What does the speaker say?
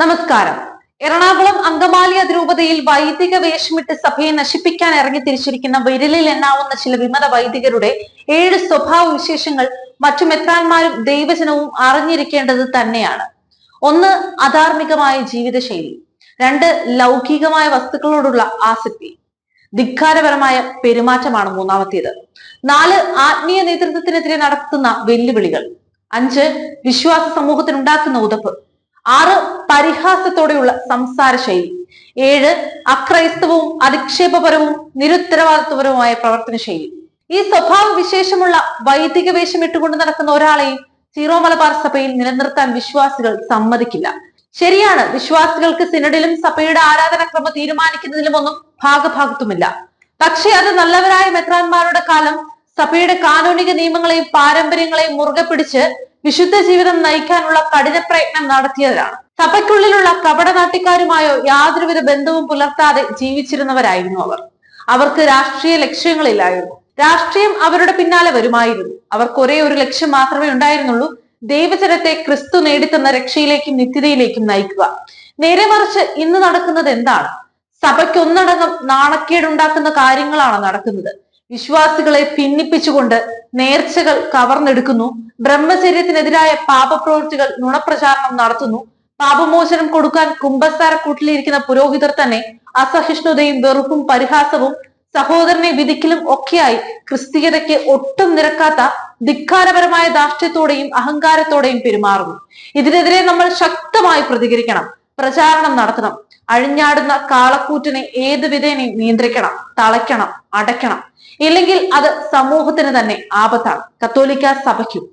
നമസ്കാരം. എറണാകുളം അങ്കമാലി അതിരൂപതയിൽ വൈദിക വേഷമിട്ട് സഭയെ നശിപ്പിക്കാൻ ഇറങ്ങി തിരിച്ചിരിക്കുന്ന വിരലിൽ എണ്ണാവുന്ന ചില വിമത വൈദികരുടെ 7 സ്വഭാവ വിശേഷങ്ങൾ മറ്റു മെത്രാന്മാരും ദൈവജനവും അറിഞ്ഞിരിക്കേണ്ടത് തന്നെയാണ്. 1. അധാർമികമായ ജീവിതശൈലി. 2. ലൗകികമായ വസ്തുക്കളോടുള്ള ആസക്തി. ധിക്കാരപരമായ പെരുമാറ്റമാണ് മൂന്നാമത്തേത്. 4. ആത്മീയ നേതൃത്വത്തിനെതിരെ നടത്തുന്ന വെല്ലുവിളികൾ. 5. വിശ്വാസ സമൂഹത്തിനുണ്ടാക്കുന്ന ഉതപ്പ്. 6. പരിഹാസത്തോടെയുള്ള സംസാര ശൈലി. 7. അക്രൈസ്തവവും അധിക്ഷേപപരവും നിരുത്തരവാദിത്വപരവുമായ പ്രവർത്തന ശൈലി. ഈ സ്വഭാവ വിശേഷമുള്ള വൈദിക വേഷം ഇട്ടുകൊണ്ട് നടക്കുന്ന ഒരാളെയും സീറോ മലബാർ സഭയിൽ നിലനിർത്താൻ വിശ്വാസികൾ സമ്മതിക്കില്ല. ശരിയാണ്, വിശ്വാസികൾക്ക് സിനഡിലും സഭയുടെ ആരാധനാക്രമം തീരുമാനിക്കുന്നതിലും ഒന്നും ഭാഗഭാഗത്തുമില്ല. പക്ഷേ അത് നല്ലവരായ മെത്രാന്മാരുടെ കാലം സഭയുടെ കാനോനിക നിയമങ്ങളെയും പാരമ്പര്യങ്ങളെയും മുറുകെ പിടിച്ച് വിശുദ്ധ ജീവിതം നയിക്കാനുള്ള കഠിന പ്രയത്നം നടത്തിയവരാണ്. സഭയ്ക്കുള്ളിലുള്ള കപടനാട്ടിക്കാരുമായോ യാതൊരുവിധ ബന്ധവും പുലർത്താതെ ജീവിച്ചിരുന്നവരായിരുന്നു അവർ. അവർക്ക് രാഷ്ട്രീയ ലക്ഷ്യങ്ങളില്ലായിരുന്നു. രാഷ്ട്രീയം അവരുടെ പിന്നാലെ വരുമായിരുന്നു. അവർക്ക് ഒരേ ഒരു ലക്ഷ്യം മാത്രമേ ഉണ്ടായിരുന്നുള്ളൂ: ദൈവജനത്തെ ക്രിസ്തു നേടിത്തന്ന രക്ഷയിലേക്കും നിത്യതയിലേക്കും നയിക്കുക. നേരെ മറിച്ച് ഇന്ന് നടക്കുന്നത് എന്താണ്? സഭയ്ക്ക് ഒന്നടങ്കം നാണക്കേടുണ്ടാക്കുന്ന കാര്യങ്ങളാണ് നടക്കുന്നത്. വിശ്വാസികളെ ഭിന്നിപ്പിച്ചുകൊണ്ട് നേർച്ചകൾ കവർന്നെടുക്കുന്നു. ബ്രഹ്മചര്യത്തിനെതിരായ പാപപ്രവൃത്തികൾ നുണപ്രചാരണം നടത്തുന്നു. പാപമോചനം കൊടുക്കാൻ കുമ്പസാരക്കൂട്ടിലിരിക്കുന്ന പുരോഹിതർ തന്നെ അസഹിഷ്ണുതയും വെറുപ്പും പരിഹാസവും സഹോദരനെ വിധിക്കലും ഒക്കെയായി ക്രിസ്തീയതയ്ക്ക് ഒട്ടും നിരക്കാത്ത ധിക്കാരപരമായ ധാർഷ്ട്യത്തോടെയും അഹങ്കാരത്തോടെയും പെരുമാറുന്നു. ഇതിനെതിരെ നമ്മൾ ശക്തമായി പ്രതികരിക്കണം, പ്രചാരണം നടത്തണം. അഴിഞ്ഞാടുന്ന കാളക്കൂറ്റിനെ ഏത് വിധേനയും നിയന്ത്രിക്കണം, തളയ്ക്കണം, അടയ്ക്കണം. ഇല്ലെങ്കിൽ അത് സമൂഹത്തിന് തന്നെ ആപത്താണ്, കത്തോലിക്ക സഭയ്ക്കും.